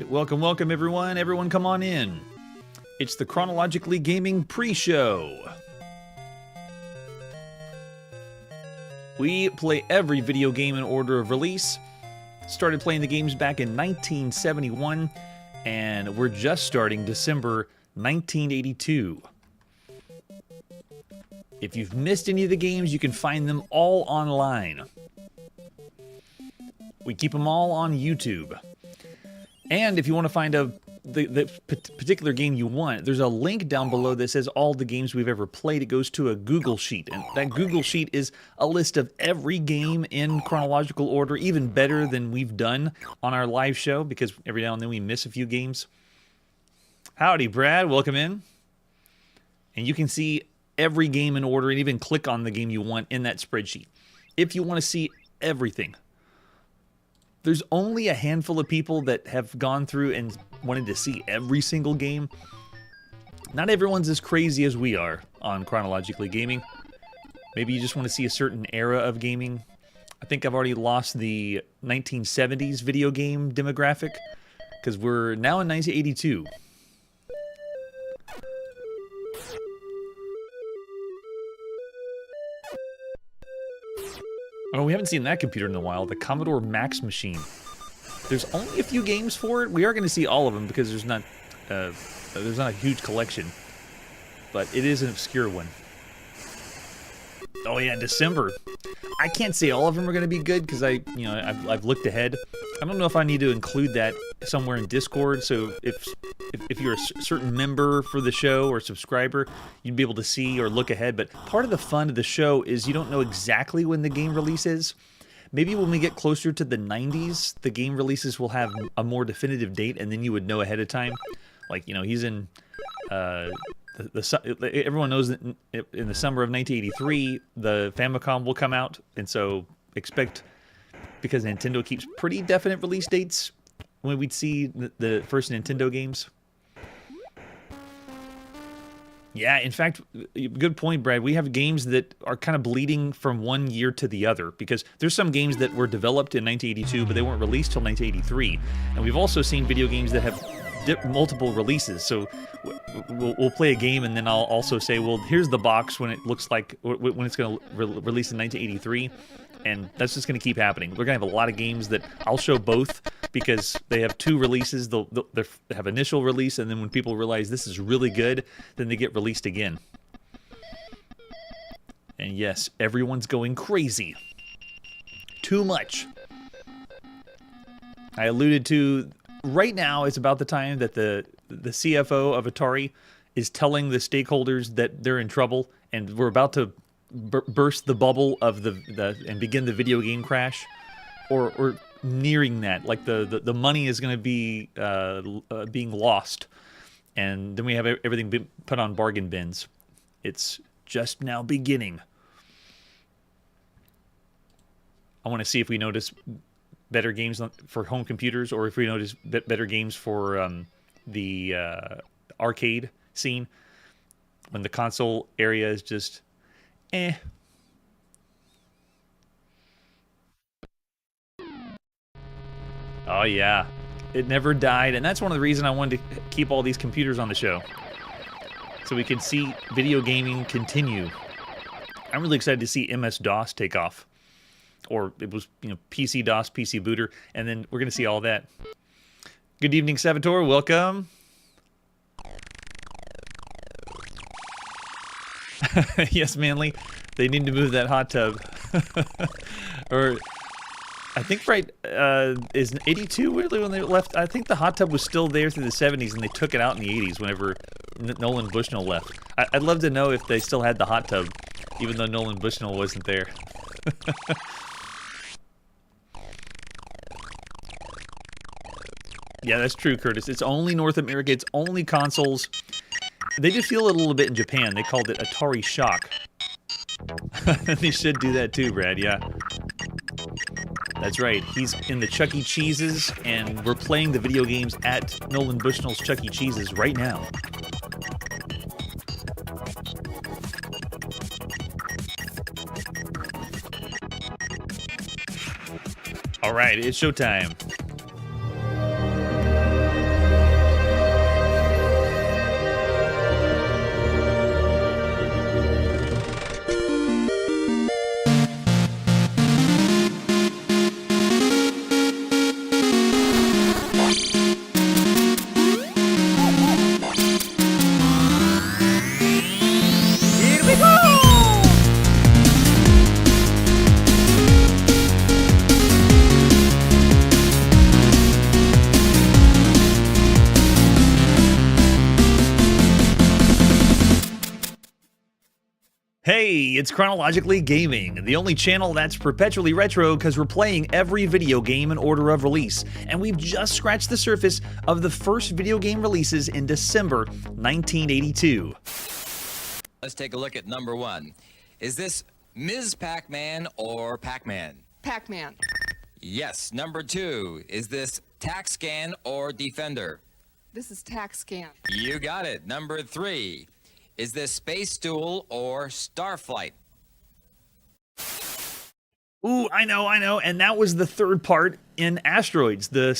right. Welcome everyone. Everyone come on in. It's the Chronologically Gaming pre-show. We play every video game in order of release. Started playing the games back in 1971, and we're just starting December 1982. If you've missed any of the games, you can find them all online. We keep them all on YouTube. And if you want to find the particular game you want, there's a link down below that says all the games we've ever played. It goes to a Google Sheet, and that Google Sheet is a list of every game in chronological order, even better than we've done on our live show, because every now and then we miss a few games. Howdy, Brad. Welcome in. And you can see every game in order and even click on the game you want in that spreadsheet. If you want to see everything. There's only a handful of people that have gone through and wanted to see every single game. Not everyone's as crazy as we are on Chronologically Gaming. Maybe you just want to see a certain era of gaming. I think I've already lost the 1970s video game demographic, because we're now in 1982. Oh, we haven't seen that computer in a while. The Commodore Max machine. There's only a few games for it. We are going to see all of them because there's not a huge collection, but it is an obscure one. Oh yeah, December. I can't say all of them are going to be good because I've looked ahead. I don't know if I need to include that somewhere in Discord. So if you're a certain member for the show or subscriber, you'd be able to see or look ahead. But part of the fun of the show is you don't know exactly when the game releases. Maybe when we get closer to the 90s, the game releases will have a more definitive date, and then you would know ahead of time. Like, he's in... everyone knows that in the summer of 1983, the Famicom will come out, and so expect, because Nintendo keeps pretty definite release dates, when we'd see the first Nintendo games. Yeah, in fact, good point, Brad. We have games that are kind of bleeding from one year to the other, because there's some games that were developed in 1982, but they weren't released till 1983. And we've also seen video games that have multiple releases. So we'll play a game, and then I'll also say, well, here's the box when it looks like when it's going to release in 1983, and that's just going to keep happening. We're going to have a lot of games that I'll show both because they have two releases. They have initial release, and then when people realize this is really good, then they get released again. And yes, everyone's going crazy. Too much. I alluded to. Right now, it's about the time that the CFO of Atari is telling the stakeholders that they're in trouble, and we're about to burst the bubble of and begin the video game crash, or nearing that. Like the money is going to be being lost, and then we have everything being put on bargain bins. It's just now beginning. I want to see if we notice better games for home computers, or if we notice better games for the arcade scene, when the console area is just eh. Oh yeah, it never died, and that's one of the reasons I wanted to keep all these computers on the show, so we can see video gaming continue. I'm really excited to see MS-DOS take off. Or it was, PC DOS, PC Booter, and then we're going to see all that. Good evening, Salvatore. Welcome. Yes, Manly. They need to move that hot tub. Or, I think is 82 really when they left? I think the hot tub was still there through the 70s, and they took it out in the 80s whenever Nolan Bushnell left. I'd love to know if they still had the hot tub, even though Nolan Bushnell wasn't there. Yeah, that's true, Curtis. It's only North America. It's only consoles. They did feel it a little bit in Japan. They called it Atari Shock. They should do that too, Brad. Yeah. That's right. He's in the Chuck E. Cheese's, and we're playing the video games at Nolan Bushnell's Chuck E. Cheese's right now. All right, it's showtime. Hey, it's Chronologically Gaming, the only channel that's perpetually retro because we're playing every video game in order of release. And we've just scratched the surface of the first video game releases in December 1982. Let's take a look at number one. Is this Ms. Pac-Man or Pac-Man? Pac-Man. Yes. Number two. Is this TaxScan or Defender? This is TaxScan. You got it. Number three. Is this Space Duel or Starflight? Ooh, I know, and that was the third part in Asteroids, the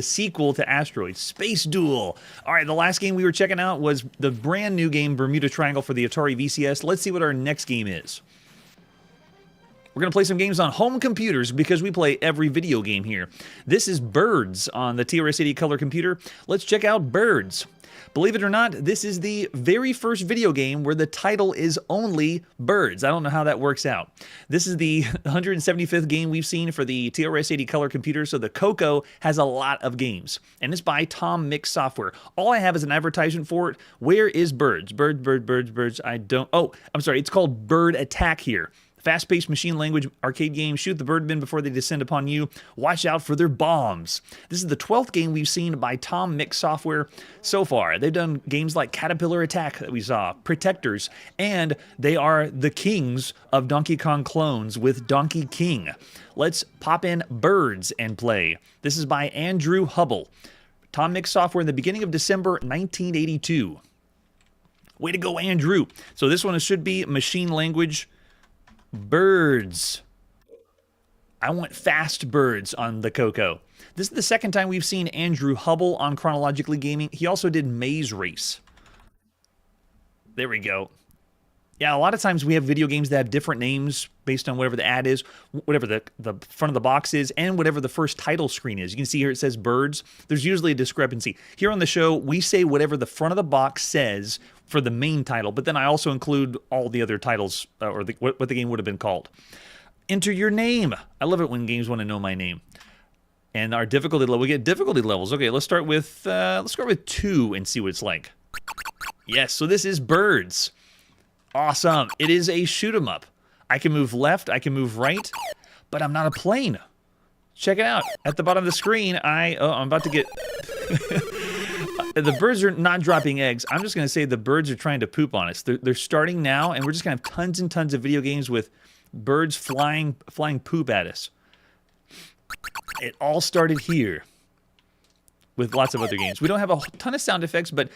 sequel to Asteroids, Space Duel. All right, the last game we were checking out was the brand new game Bermuda Triangle for the Atari VCS. Let's see what our next game is. We're going to play some games on home computers because we play every video game here. This is Birds on the TRS-80 color computer. Let's check out Birds. Believe it or not, this is the very first video game where the title is only Birds. I don't know how that works out. This is the 175th game we've seen for the TRS-80 color computer, so the Coco has a lot of games. And it's by Tom Mix Software. All I have is an advertisement for it. Where is Birds? Birds. I don't... Oh, I'm sorry. It's called Bird Attack here. Fast-paced machine language arcade game. Shoot the birdmen before they descend upon you. Watch out for their bombs. This is the 12th game we've seen by Tom Mix Software so far. They've done games like Caterpillar Attack that we saw, Protectors, and they are the kings of Donkey Kong clones with Donkey King. Let's pop in Birds and play. This is by Andrew Hubble. Tom Mix Software in the beginning of December 1982. Way to go, Andrew. So this one should be machine language. Birds. I want fast birds on the Coco. This is the second time we've seen Andrew Hubble on Chronologically Gaming. He also did Maze Race. There we go. Yeah, a lot of times we have video games that have different names based on whatever the ad is, whatever the front of the box is, and whatever the first title screen is. You can see here it says Birds. There's usually a discrepancy. Here on the show, we say whatever the front of the box says for the main title, but then I also include all the other titles, or what the game would have been called. Enter your name. I love it when games want to know my name. And our difficulty level, we get difficulty levels. Okay, let's start with 2 and see what it's like. Yes, so this is Birds. Awesome. It is a shoot 'em up. I can move left, I can move right, but I'm not a plane. Check it out. At the bottom of the screen, I'm about to get... The birds are not dropping eggs. I'm just going to say the birds are trying to poop on us. They're starting now, and we're just going to have tons and tons of video games with birds flying poop at us. It all started here with lots of other games. We don't have a ton of sound effects, but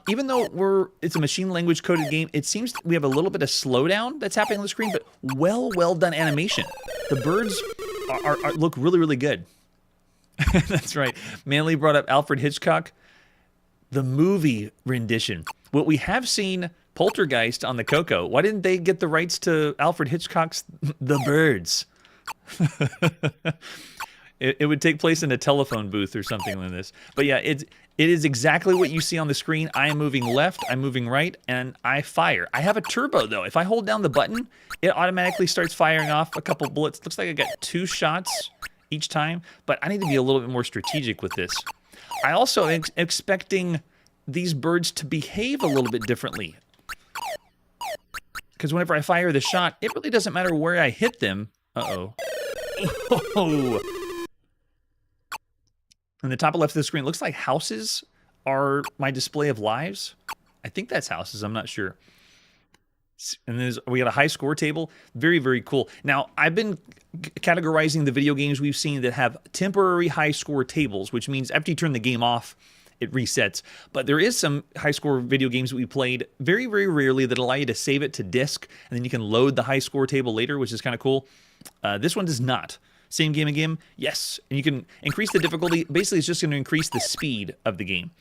even though it's a machine language coded game, it seems we have a little bit of slowdown that's happening on the screen, but well done animation. The birds look really, really good. That's right. Manley brought up Alfred Hitchcock. The movie rendition. Well, we have seen Poltergeist on the Coco. Why didn't they get the rights to Alfred Hitchcock's The Birds? It would take place in a telephone booth or something like this. But yeah, it is exactly what you see on the screen. I am moving left, I'm moving right, and I fire. I have a turbo, though. If I hold down the button, it automatically starts firing off a couple bullets. Looks like I got 2 shots each time, but I need to be a little bit more strategic with this. I also am expecting these birds to behave a little bit differently. Because whenever I fire the shot, it really doesn't matter where I hit them. Uh-oh. Oh. In the top left of the screen, it looks like houses are my display of lives. I think that's houses. I'm not sure. And then we got a high score table. Very, very cool. Now, I've been categorizing the video games we've seen that have temporary high score tables, which means after you turn the game off, it resets. But there is some high score video games that we played very, very rarely that allow you to save it to disk, and then you can load the high score table later, which is kind of cool. This one does not. Same game again? Yes. And you can increase the difficulty. Basically, it's just going to increase the speed of the game.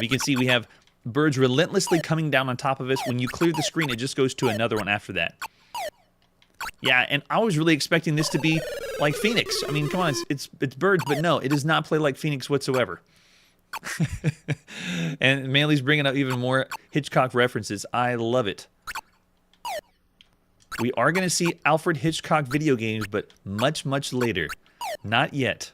You can see we have birds relentlessly coming down on top of us. When you clear the screen, it just goes to another one after that. Yeah, and I was really expecting this to be like Phoenix. I mean, come on, it's birds, but no, it does not play like Phoenix whatsoever. And Manley's bringing up even more Hitchcock references. I love it. We are going to see Alfred Hitchcock video games, but much, much later. Not yet.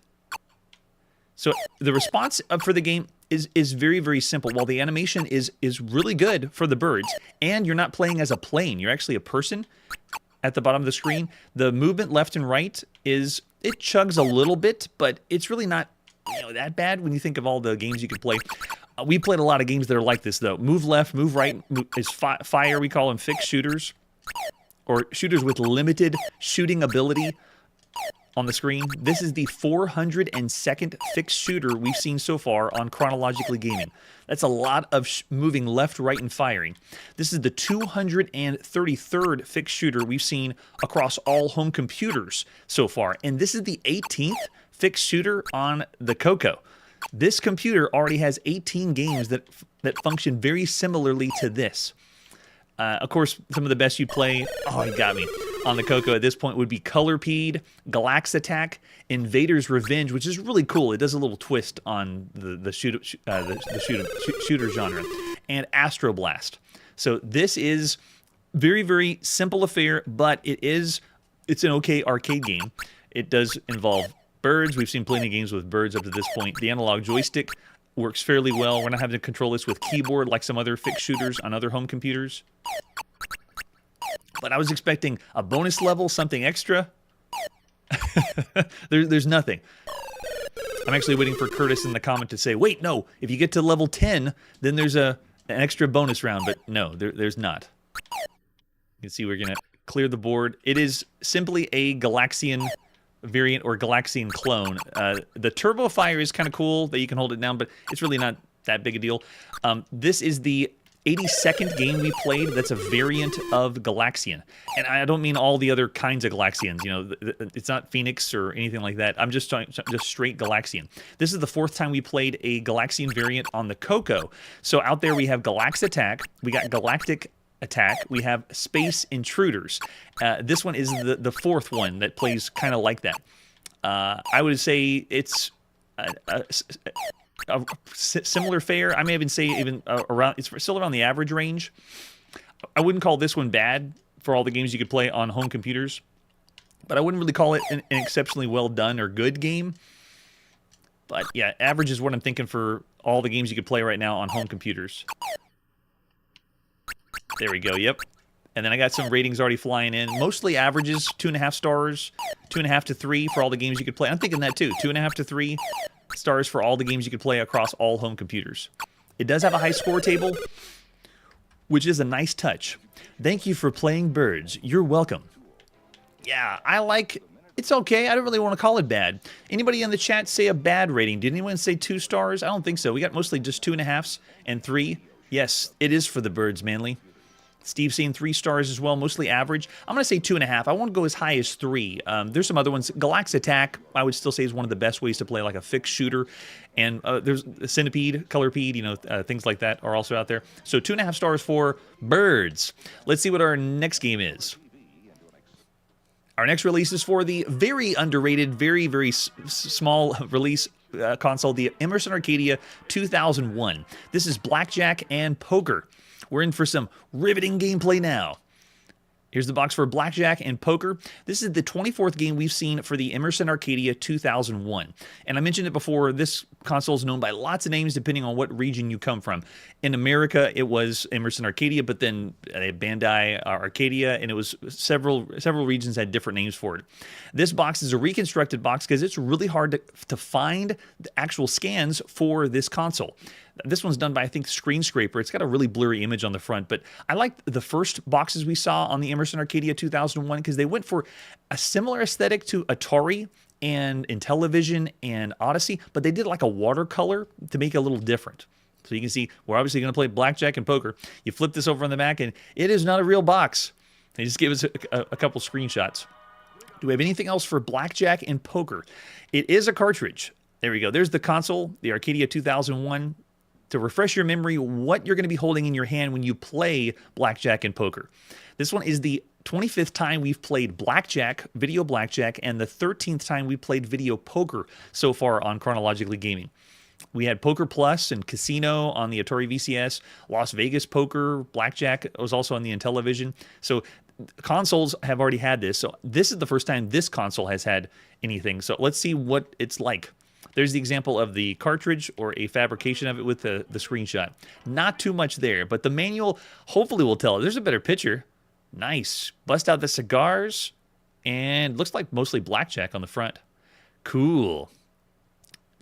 So the response for the game is very, very simple. While the animation is really good for the birds, and you're not playing as a plane, you're actually a person at the bottom of the screen. The movement left and right it chugs a little bit, but it's really not that bad when you think of all the games you could play. We played a lot of games that are like this, though. Move left, move right is fire. We call them fixed shooters, or shooters with limited shooting ability on the screen. This is the 402nd fixed shooter we've seen so far on Chronologically Gaming. That's a lot of moving left, right, and firing. This is the 233rd fixed shooter we've seen across all home computers so far. And this is the 18th fixed shooter on the Coco. This computer already has 18 games that function very similarly to this. Of course, some of the best you play, you got me, on the Coco at this point would be Colorpede, Galax Attack, Invader's Revenge, which is really cool. It does a little twist on the shooter genre, and Astroblast. So this is very, very simple affair, but it's an okay arcade game. It does involve birds. We've seen plenty of games with birds up to this point. The analog joystick works fairly well. We're not having to control this with keyboard like some other fixed shooters on other home computers. But I was expecting a bonus level, something extra. There's nothing. I'm actually waiting for Curtis in the comment to say, wait, no, if you get to level 10, then there's an extra bonus round. But no, there's not. You can see we're going to clear the board. It is simply a Galaxian variant or Galaxian clone. The Turbo Fire is kind of cool that you can hold it down, but it's really not that big a deal. This is the 82nd game we played that's a variant of Galaxian. And I don't mean all the other kinds of Galaxians. It's not Phoenix or anything like that. I'm just talking just straight Galaxian. This is the 4th time we played a Galaxian variant on the Coco. So out there we have Galax Attack, we got Galactic Attack, we have Space Intruders. This one is the 4th one that plays kind of like that. I would say it's a similar fare. I may even say around. It's still around the average range. I wouldn't call this one bad for all the games you could play on home computers, but I wouldn't really call it an exceptionally well done or good game. But yeah, average is what I'm thinking for all the games you could play right now on home computers. There we go. Yep. And then I got some ratings already flying in. Mostly averages, 2.5 stars, 2.5 to 3 for all the games you could play. I'm thinking that too. 2.5 to 3 stars for all the games you could play across all home computers. It does have a high score table, which is a nice touch. Thank you for playing birds. You're welcome. Yeah, it's okay. I don't really want to call it bad. Anybody in the chat say a bad rating? Did anyone say 2 stars? I don't think so. We got mostly just 2.5s and 3. Yes, it is for the birds, Manly. Steve's saying 3 stars as well, mostly average. I'm going to say 2.5. I won't go as high as 3. There's some other ones. Galax Attack, I would still say, is one of the best ways to play like a fixed shooter. And there's Centipede, Colorpede, things like that are also out there. So 2.5 stars for birds. Let's see what our next game is. Our next release is for the very underrated, very, very small release console, the Emerson Arcadia 2001. This is Blackjack and Poker. We're in for some riveting gameplay now. Here's the box for Blackjack and Poker. This is the 24th game we've seen for the Emerson Arcadia 2001. And I mentioned it before, this console is known by lots of names depending on what region you come from. In America, it was Emerson Arcadia, but then Bandai Arcadia, and it was several regions had different names for it. This box is a reconstructed box because it's really hard to find the actual scans for this console. This one's done by, I think, Screen Scraper. It's got a really blurry image on the front, but I like the first boxes we saw on the Emerson Arcadia 2001 because they went for a similar aesthetic to Atari and Intellivision and Odyssey, but they did like a watercolor to make it a little different. So you can see we're obviously going to play Blackjack and Poker. You flip this over on the back, and it is not a real box. They just gave us a couple screenshots. Do we have anything else for Blackjack and Poker? It is a cartridge. There we go. There's the console, the Arcadia 2001. To refresh your memory, what you're going to be holding in your hand when you play Blackjack and Poker. This one is the 25th time we've played Blackjack, Video Blackjack, and the 13th time we played Video Poker so far on Chronologically Gaming. We had Poker Plus and Casino on the Atari VCS, Las Vegas Poker, Blackjack was also on the Intellivision. So consoles have already had this. So this is the first time this console has had anything. So let's see what it's like. There's the example of the cartridge or a fabrication of it with the screenshot. Not too much there, but the manual hopefully will tell. There's a better picture. Nice. Bust out the cigars, and looks like mostly blackjack on the front. Cool.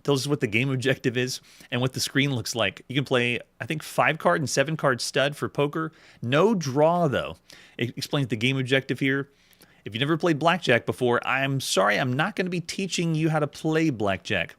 Tells us what the game objective is and what the screen looks like. You can play, I think, 5-card and 7-card stud for poker. No draw, though. It explains the game objective here. If you've never played blackjack before, I'm sorry, I'm not going to be teaching you how to play blackjack.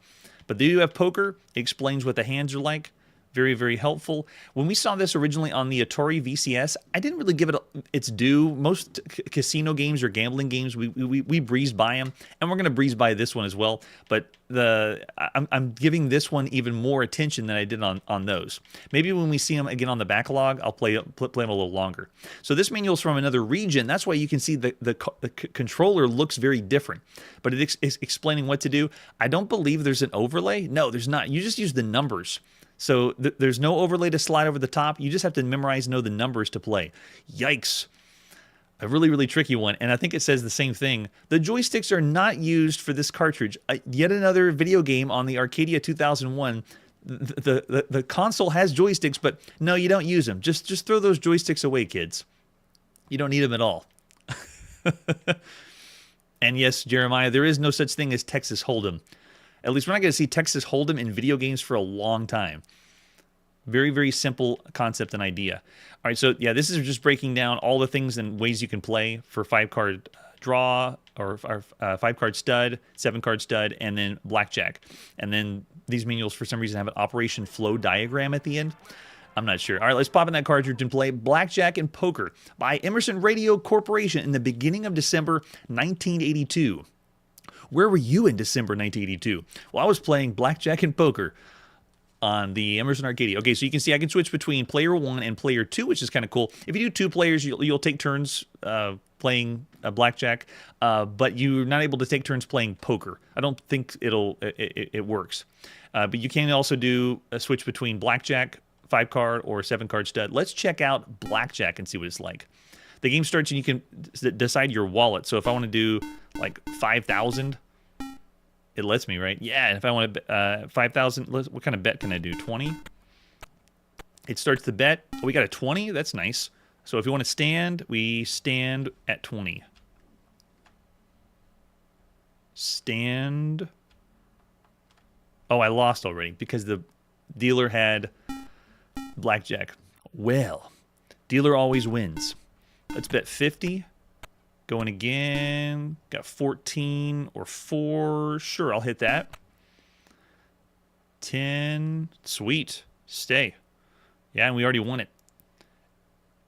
But they do have poker. It explains what the hands are like. Very, very helpful. When we saw this originally on the Atari VCS, I didn't really give it its due. Most casino games or gambling games, we breezed by them, and we're going to breeze by this one as well. But I'm giving this one even more attention than I did on those. Maybe when we see them again on the backlog, I'll play them a little longer. So this manual is from another region. That's why you can see the controller looks very different. But it's explaining what to do. I don't believe there's an overlay. No, there's not. You just use the numbers. So there's no overlay to slide over the top. You just have to memorize, know the numbers to play. Yikes. A really, really tricky one. And I think it says the same thing. The joysticks are not used for this cartridge. Yet another video game on the Arcadia 2001. The console has joysticks, but no, you don't use them. Just throw those joysticks away, kids. You don't need them at all. And yes, Jeremiah, there is no such thing as Texas Hold'em. At least we're not going to see Texas Hold'em in video games for a long time. Very, very simple concept and idea. All right, so yeah, this is just breaking down all the things and ways you can play for 5-card draw or 5-card stud, 7-card stud, and then blackjack. And then these manuals, for some reason, have an operation flow diagram at the end. I'm not sure. All right, let's pop in that cartridge and play Blackjack and Poker by Emerson Radio Corporation in the beginning of December 1982. Where were you in December 1982? Well, I was playing Blackjack and Poker on the Emerson Arcadia. Okay, so you can see I can switch between player 1 and player 2, which is kind of cool. If you do 2 players, you'll take turns playing blackjack, but you're not able to take turns playing poker. I don't think it works. But you can also do a switch between blackjack, 5-card, or 7-card stud. Let's check out blackjack and see what it's like. The game starts and you can decide your wallet. So if I want to do like 5,000, it lets me, right? Yeah, and if I want to 5,000, what kind of bet can I do? 20? It starts the bet. Oh, we got a 20? That's nice. So if you want to stand, we stand at 20. Stand. Oh, I lost already because the dealer had blackjack. Well, dealer always wins. Let's bet 50. Going again. Got 14 or 4. Sure, I'll hit that. 10. Sweet. Stay. Yeah, and we already won it.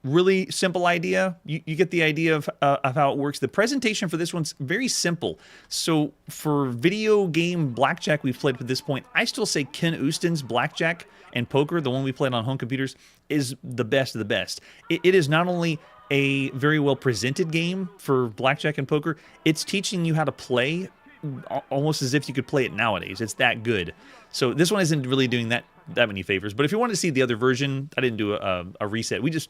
Really simple idea. You get the idea of how it works. The presentation for this one's very simple. So for video game blackjack we've played at this point, I still say Ken Uston's Blackjack and Poker, the one we played on home computers, is the best of the best. It is not only a very well presented game for blackjack and poker, it's teaching you how to play almost as if you could play it nowadays. It's that good. So this one isn't really doing that many favors. But if you want to see the other version, I didn't do a reset. We just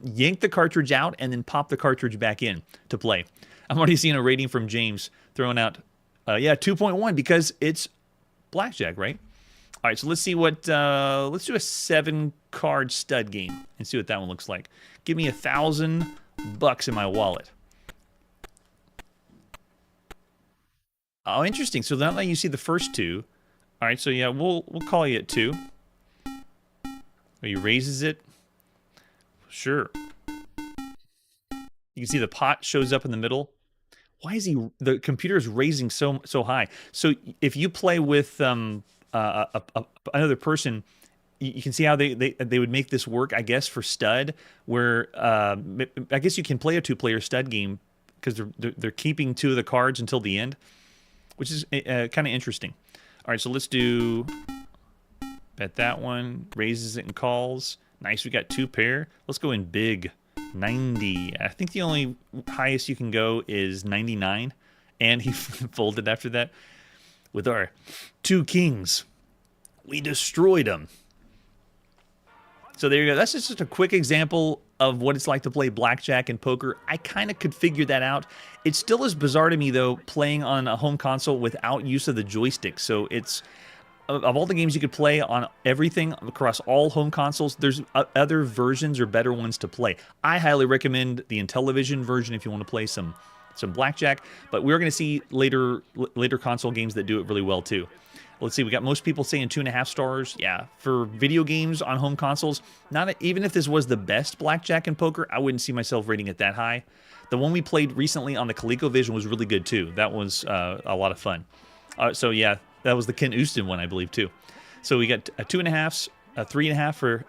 yanked the cartridge out and then popped the cartridge back in to play. I'm already seeing a rating from James throwing out, 2.1 because it's blackjack, right? All right, so let's see what, let's do a 7-card stud game and see what that one looks like. Give me $1,000 in my wallet. Oh, interesting. So they're not letting you see the first 2. All right, so yeah, we'll call you at 2. Oh, he raises it. Sure. You can see the pot shows up in the middle. Why is the computer is raising so high? So if you play with another person, you can see how they would make this work, I guess, for stud, where I guess you can play a 2-player stud game because they're keeping 2 of the cards until the end, which is kind of interesting. All right, so let's do bet that one, raises it and calls. Nice, we got 2 pair. Let's go in big, 90. I think the only highest you can go is 99, and he folded after that. With our 2 kings, we destroyed them. So there you go. That's just a quick example of what it's like to play blackjack and poker, I kind of could figure that out. It still is bizarre to me, though, playing on a home console without use of the joystick. So it's, of all the games you could play on everything across all home consoles, there's other versions or better ones to play. I highly recommend the Intellivision version if you want to play some blackjack, but we're going to see later console games that do it really well too. Let's see, we got most people saying 2.5 stars. Yeah, for video games on home consoles, even if this was the best blackjack and poker, I wouldn't see myself rating it that high. The one we played recently on the ColecoVision was really good too. That was a lot of fun. So yeah, that was the Ken Houston one, I believe, too. So we got a 2.5, a 3.5 for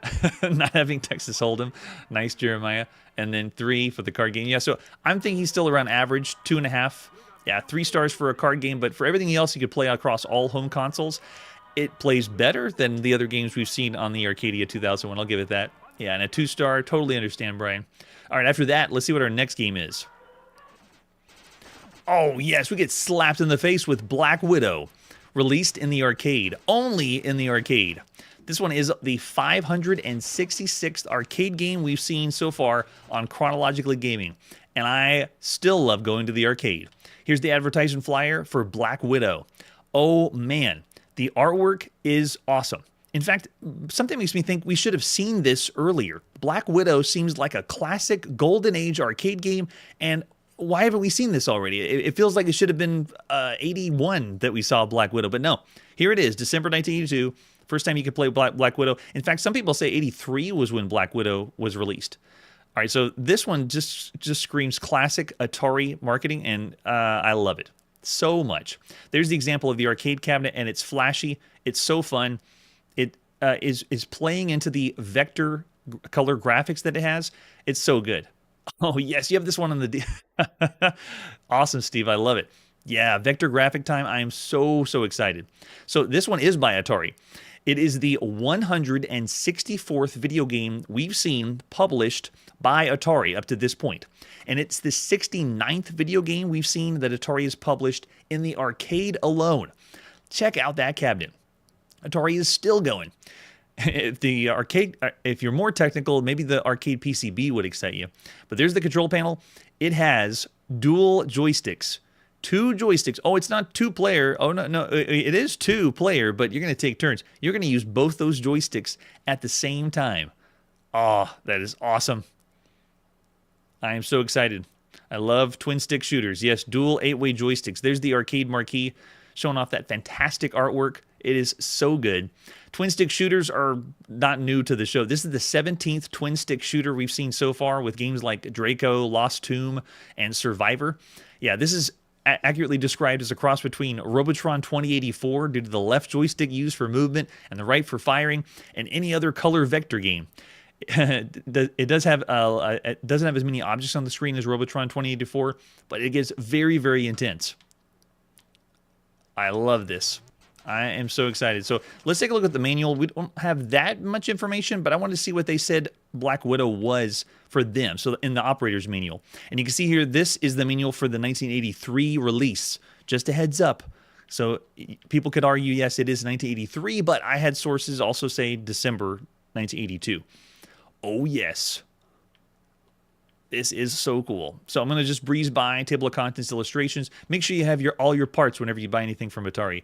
not having Texas Hold'em. Nice, Jeremiah. And then 3 for the card game. Yeah, so I'm thinking he's still around average, 2.5. Yeah, 3 stars for a card game, but for everything else you could play across all home consoles, it plays better than the other games we've seen on the Arcadia 2001. I'll give it that. Yeah, and a 2-star. Totally understand, Brian. All right, after that, let's see what our next game is. Oh, yes, we get slapped in the face with Black Widow, released in the arcade. Only in the arcade. This one is the 566th arcade game we've seen so far on Chronologically Gaming, and I still love going to the arcade. Here's the advertising flyer for Black Widow. Oh man, the artwork is awesome. In fact, something makes me think we should have seen this earlier. Black Widow seems like a classic Golden Age arcade game, and why haven't we seen this already? It feels like it should have been 81 that we saw Black Widow, but no. Here it is, December 1982. First time you could play Black Widow. In fact, some people say 83 was when Black Widow was released. All right, so this one just screams classic Atari marketing, and I love it so much. There's the example of the arcade cabinet, and it's flashy. It's so fun. It is playing into the vector color graphics that it has. It's so good. Oh, yes, you have this one on the... Awesome, Steve. I love it. Yeah, vector graphic time. I am so excited. So this one is by Atari. It is the 164th video game we've seen published by Atari up to this point. And it's the 69th video game we've seen that Atari has published in the arcade alone. Check out that cabinet. Atari is still going. If you're more technical, maybe the arcade PCB would excite you. But there's the control panel. It has dual joysticks. 2 joysticks. Oh, it's not 2-player. Oh, no, it is 2-player, but you're going to take turns. You're going to use both those joysticks at the same time. Oh, that is awesome. I am so excited. I love twin-stick shooters. Yes, dual 8-way joysticks. There's the arcade marquee showing off that fantastic artwork. It is so good. Twin-stick shooters are not new to the show. This is the 17th twin-stick shooter we've seen so far with games like Draco, Lost Tomb, and Survivor. Yeah, this is accurately described as a cross between Robotron 2084 due to the left joystick used for movement and the right for firing, and any other color vector game. It doesn't have as many objects on the screen as Robotron 2084, but it gets very intense. I love this. I am so excited. So let's take a look at the manual. We don't have that much information, but I wanted to see what they said Black Widow was for them. So in the operator's manual. And you can see here, this is the manual for the 1983 release. Just a heads up. So people could argue, yes, it is 1983, but I had sources also say December 1982. Oh, yes. This is so cool. So I'm going to just breeze by table of contents illustrations. Make sure you have all your parts whenever you buy anything from Atari.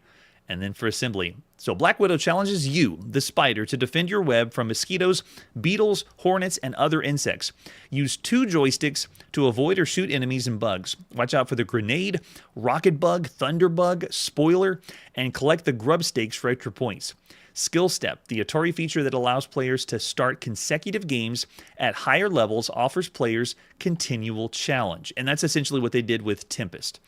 And then for assembly. So Black Widow challenges you, the spider, to defend your web from mosquitoes, beetles, hornets, and other insects. Use 2 joysticks to avoid or shoot enemies and bugs. Watch out for the grenade, rocket bug, thunder bug, spoiler, and collect the grub stakes for extra points. Skill Step, the Atari feature that allows players to start consecutive games at higher levels, offers players continual challenge. And that's essentially what they did with Tempest.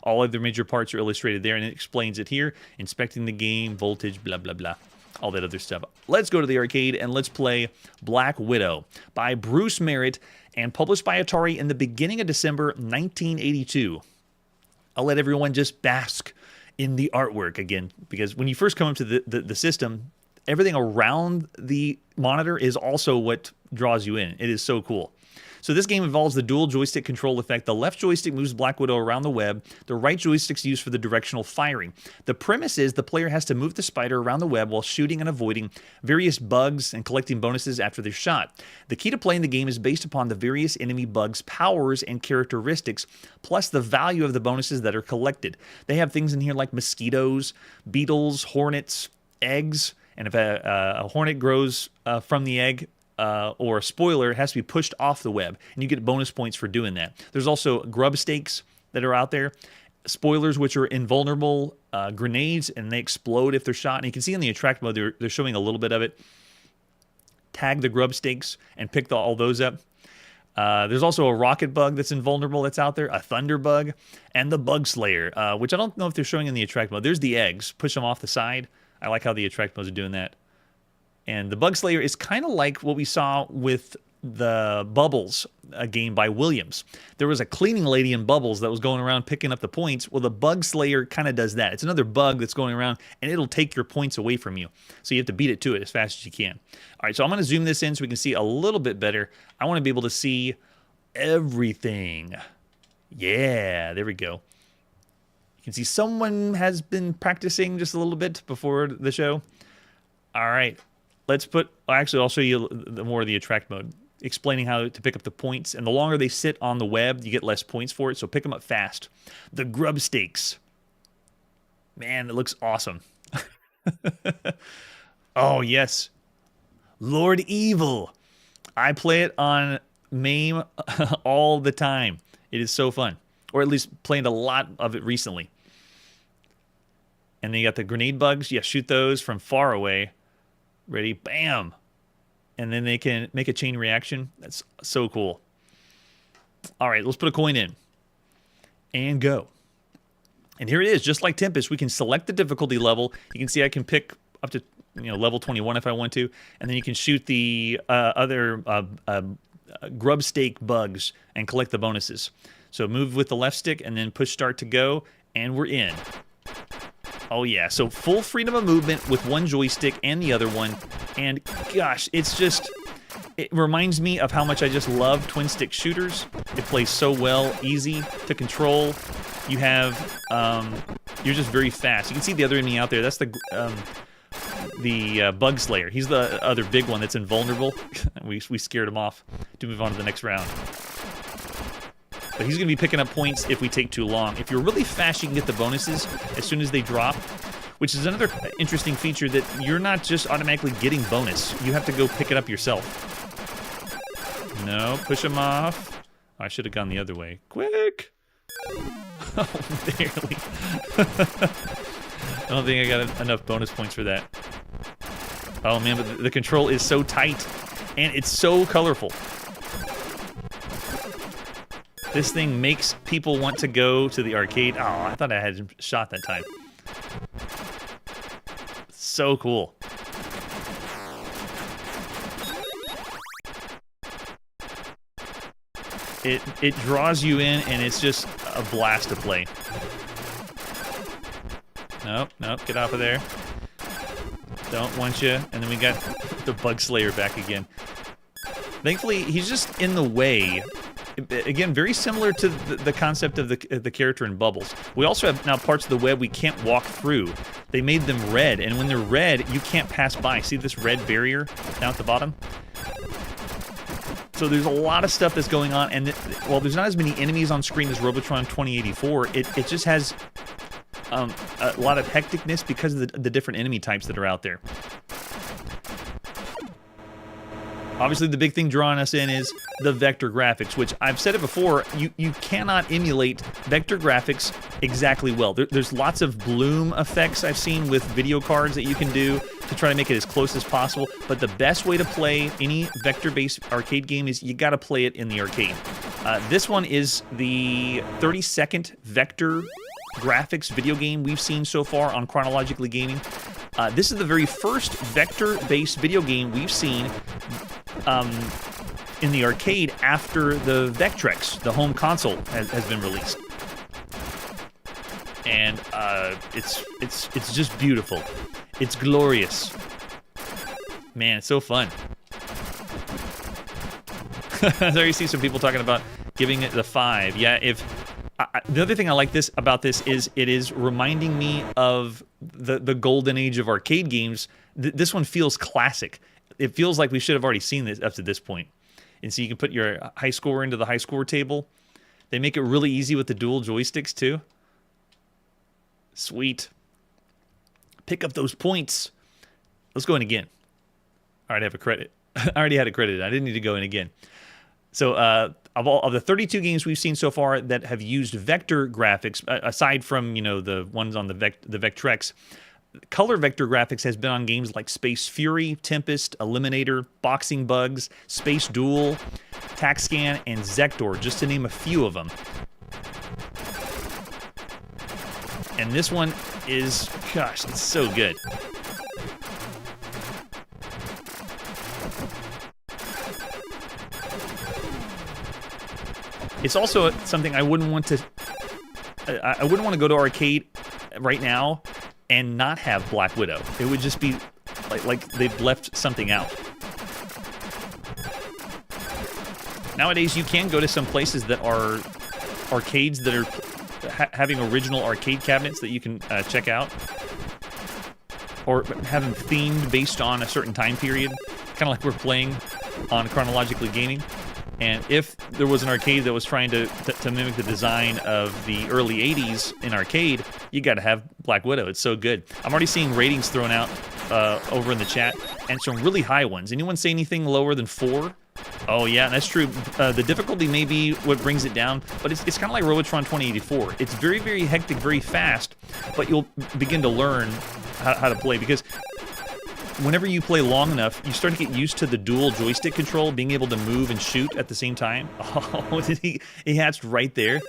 All of the major parts are illustrated there, and it explains it here. Inspecting the game, voltage, blah, blah, blah. All that other stuff. Let's go to the arcade, and let's play Black Widow by Bruce Merritt and published by Atari in the beginning of December 1982. I'll let everyone just bask in the artwork again, because when you first come up to the system, everything around the monitor is also what draws you in. It is so cool. So this game involves the dual joystick control effect. The left joystick moves Black Widow around the web. The right joystick's used for the directional firing. The premise is the player has to move the spider around the web while shooting and avoiding various bugs and collecting bonuses after they're shot. The key to playing the game is based upon the various enemy bugs' powers and characteristics, plus the value of the bonuses that are collected. They have things in here like mosquitoes, beetles, hornets, eggs, and if a hornet grows from the egg, or a spoiler, it has to be pushed off the web, and you get bonus points for doing that. There's also grub stakes that are out there, spoilers which are invulnerable, grenades, and they explode if they're shot. And you can see in the attract mode, they're showing a little bit of it. Tag the grub stakes and pick all those up. There's also a rocket bug that's invulnerable that's out there, a thunder bug, and the bug slayer, which I don't know if they're showing in the attract mode. There's the eggs. Push them off the side. I like how the attract modes are doing that. And the Bug Slayer is kind of like what we saw with the Bubbles, a game by Williams. There was a cleaning lady in Bubbles that was going around picking up the points. Well, the Bug Slayer kind of does that. It's another bug that's going around, and it'll take your points away from you. So you have to beat it to it as fast as you can. All right, so I'm going to zoom this in so we can see a little bit better. I want to be able to see everything. Yeah, there we go. You can see someone has been practicing just a little bit before the show. All right. Let's put, actually, I'll show you more of the attract mode, explaining how to pick up the points. And the longer they sit on the web, you get less points for it, so pick them up fast. The grub stakes. Man, it looks awesome. Oh, yes. Lord Evil. I play it on MAME all the time. It is so fun. Or at least played a lot of it recently. And then you got the grenade bugs. Yeah, shoot those from far away. Ready, bam. And then they can make a chain reaction. That's so cool. All right, let's put a coin in. And go. And here it is, just like Tempest. We can select the difficulty level. You can see I can pick up to level 21 if I want to. And then you can shoot the other grub stake bugs and collect the bonuses. So move with the left stick and then push start to go. And we're in. Oh, yeah. So full freedom of movement with one joystick and the other one. And gosh, it's just, it reminds me of how much I just love twin stick shooters. It plays so well, easy to control. You have, you're just very fast. You can see the other enemy out there. That's the Bug Slayer. He's the other big one that's invulnerable. we scared him off to move on to the next round. But he's going to be picking up points if we take too long. If you're really fast, you can get the bonuses as soon as they drop, which is another interesting feature that you're not just automatically getting bonus. You have to go pick it up yourself. No, push him off. Oh, I should have gone the other way. Quick! Oh, barely. I don't think I got enough bonus points for that. Oh, man, but the control is so tight, and it's so colorful. This thing makes people want to go to the arcade. Oh, I thought I had shot that time. So cool. It draws you in, and it's just a blast to play. Nope, get off of there. Don't want you. And then we got the Bug Slayer back again. Thankfully, he's just in the way. Again, very similar to the concept of the character in Bubbles. We also have now parts of the web we can't walk through. They made them red, and when they're red, you can't pass by. See this red barrier down at the bottom? So there's a lot of stuff that's going on, and while there's not as many enemies on screen as Robotron 2084, it just has a lot of hecticness because of the different enemy types that are out there. Obviously, the big thing drawing us in is the vector graphics, which I've said it before, you cannot emulate vector graphics exactly well. There's lots of bloom effects I've seen with video cards that you can do to try to make it as close as possible, but the best way to play any vector-based arcade game is you got to play it in the arcade. This one is the 30-second vector graphics video game we've seen so far on Chronologically Gaming. This is the very first vector-based video game we've seen in the arcade after the Vectrex, the home console, has been released. And it's just beautiful. It's glorious. Man, it's so fun. I already see some people talking about giving it the 5. Yeah, the other thing I like about this is it is reminding me of the golden age of arcade games. This one feels classic. It feels like we should have already seen this up to this point. And so you can put your high score into the high score table. They make it really easy with the dual joysticks too. Sweet. Pick up those points. Let's go in again. I already have a credit. I already had a credit. I didn't need to go in again. So of the 32 games we've seen so far that have used vector graphics, aside from the ones on the Vectrex, color vector graphics has been on games like Space Fury, Tempest, Eliminator, Boxing Bugs, Space Duel, TaxScan, and Zektor, just to name a few of them. And this one is, gosh, it's so good. It's also something I wouldn't want to go to arcade right now and not have Black Widow. It would just be like they've left something out. Nowadays, you can go to some places that are arcades that are having original arcade cabinets that you can check out, or have them themed based on a certain time period, kind of like we're playing on Chronologically Gaming. And if there was an arcade that was trying to mimic the design of the early 80s in arcade, you got to have Black Widow. It's so good. I'm already seeing ratings thrown out over in the chat, and some really high ones. Anyone say anything lower than 4? Oh, yeah, that's true. The difficulty may be what brings it down, but it's kind of like Robotron 2084. It's very, very hectic, very fast, but you'll begin to learn how to play, because whenever you play long enough, you start to get used to the dual joystick control, being able to move and shoot at the same time. Oh, did he hatched right there?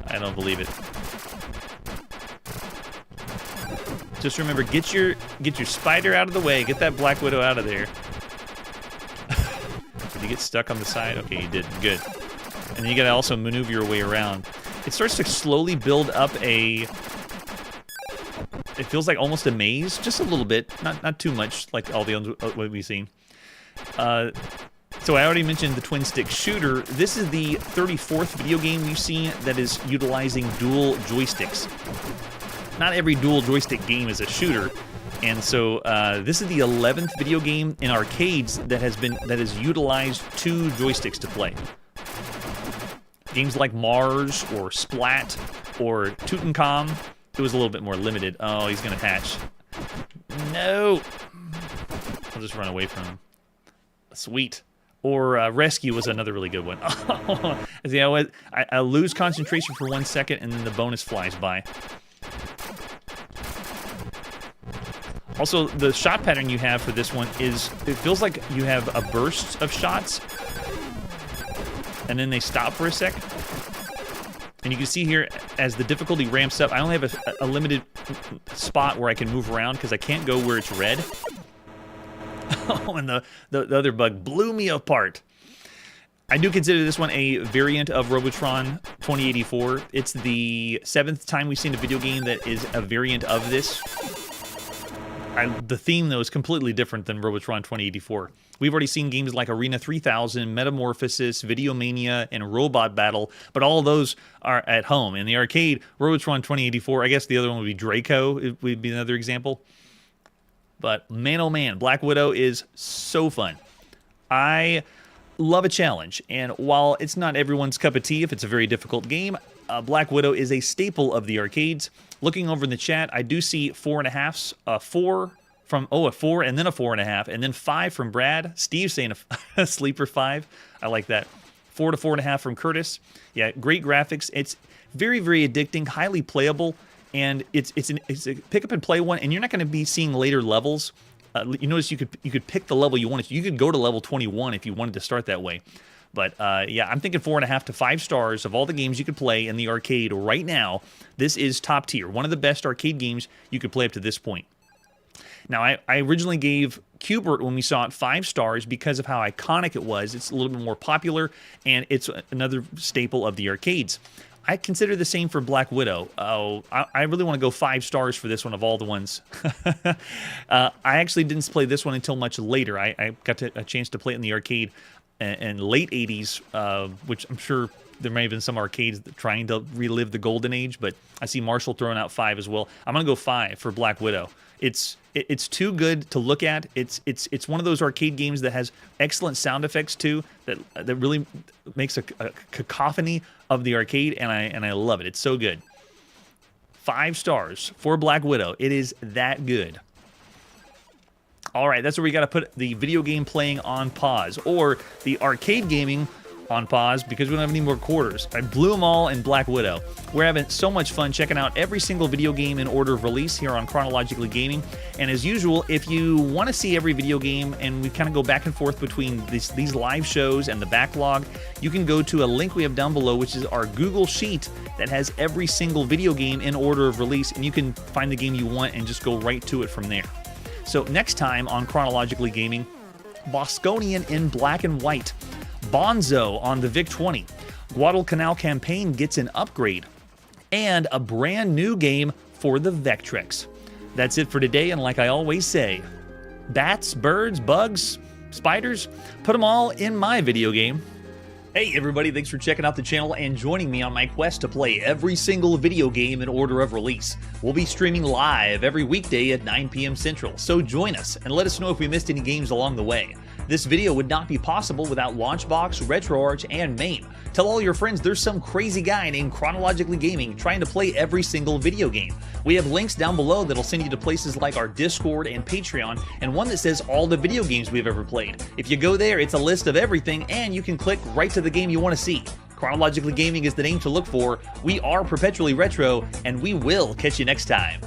I don't believe it. Just remember, get your spider out of the way. Get that Black Widow out of there. Did you get stuck on the side? Okay, you did. Good. And then you gotta also maneuver your way around. It starts to slowly build up it feels like almost a maze, just a little bit, not too much like all the others what we've seen. So I already mentioned the twin stick shooter. This is the 34th video game we've seen that is utilizing dual joysticks. Not every dual joystick game is a shooter, and so this is the 11th video game in arcades that has utilized 2 joysticks to play. Games like Mars or Splat or Tutankhamun, it was a little bit more limited. Oh, he's gonna hatch. No! I'll just run away from him. Sweet. Or Rescue was another really good one. See, I lose concentration for 1 second, and then the bonus flies by. Also, the shot pattern you have for this one is, it feels like you have a burst of shots, and then they stop for a sec. And you can see here, as the difficulty ramps up, I only have a limited spot where I can move around because I can't go where it's red. Oh, and the other bug blew me apart. I do consider this one a variant of Robotron 2084. It's the 7th time we've seen a video game that is a variant of this. The theme, though, is completely different than Robotron 2084. We've already seen games like Arena 3000, Metamorphosis, Videomania, and Robot Battle, but all of those are at home. In the arcade, Robotron 2084, I guess the other one would be Draco, it would be another example. But man, oh man, Black Widow is so fun. I love a challenge, and while it's not everyone's cup of tea if it's a very difficult game, Black Widow is a staple of the arcades. Looking over in the chat, I do see 4.5s, a 4 from, a 4 and then a 4.5, and then 5 from Brad. Steve's saying a sleeper 5. I like that. 4 to 4.5 from Curtis. Yeah, great graphics. It's very, very addicting, highly playable, and it's a pick up and play one, and you're not going to be seeing later levels. You notice you could pick the level you wanted. You could go to level 21 if you wanted to start that way. But yeah, I'm thinking 4.5 to 5 stars of all the games you could play in the arcade right now. This is top tier. One of the best arcade games you could play up to this point. Now, I originally gave Qbert, when we saw it, 5 stars because of how iconic it was. It's a little bit more popular, and it's another staple of the arcades. I consider the same for Black Widow. Oh, I really want to go 5 stars for this one of all the ones. I actually didn't play this one until much later. I got a chance to play it in the arcade. and late 80s, which I'm sure there may have been some arcades trying to relive the golden age, but I see Marshall throwing out 5 as well. I'm going to go 5 for Black Widow. It's too good to look at. It's one of those arcade games that has excellent sound effects too, that really makes a cacophony of the arcade, and I love it. It's so good. 5 stars for Black Widow. It is that good. All right, that's where we got to put the video game playing on pause, or the arcade gaming on pause, because we don't have any more quarters. I blew them all in Black Widow. We're having so much fun checking out every single video game in order of release here on Chronologically Gaming. And as usual, if you want to see every video game, and we kind of go back and forth between these live shows and the backlog, you can go to a link we have down below, which is our Google Sheet that has every single video game in order of release, and you can find the game you want and just go right to it from there. So next time on Chronologically Gaming, Bosconian in black and white, Bonzo on the VIC-20, Guadalcanal Campaign gets an upgrade, and a brand new game for the Vectrex. That's it for today, and like I always say, bats, birds, bugs, spiders, put them all in my video game. Hey everybody, thanks for checking out the channel and joining me on my quest to play every single video game in order of release. We'll be streaming live every weekday at 9 p.m. Central, so join us and let us know if we missed any games along the way. This video would not be possible without Launchbox, RetroArch, and MAME. Tell all your friends there's some crazy guy named Chronologically Gaming trying to play every single video game. We have links down below that'll send you to places like our Discord and Patreon, and one that says all the video games we've ever played. If you go there, it's a list of everything, and you can click right to the game you want to see. Chronologically Gaming is the name to look for. We are perpetually retro, and we will catch you next time.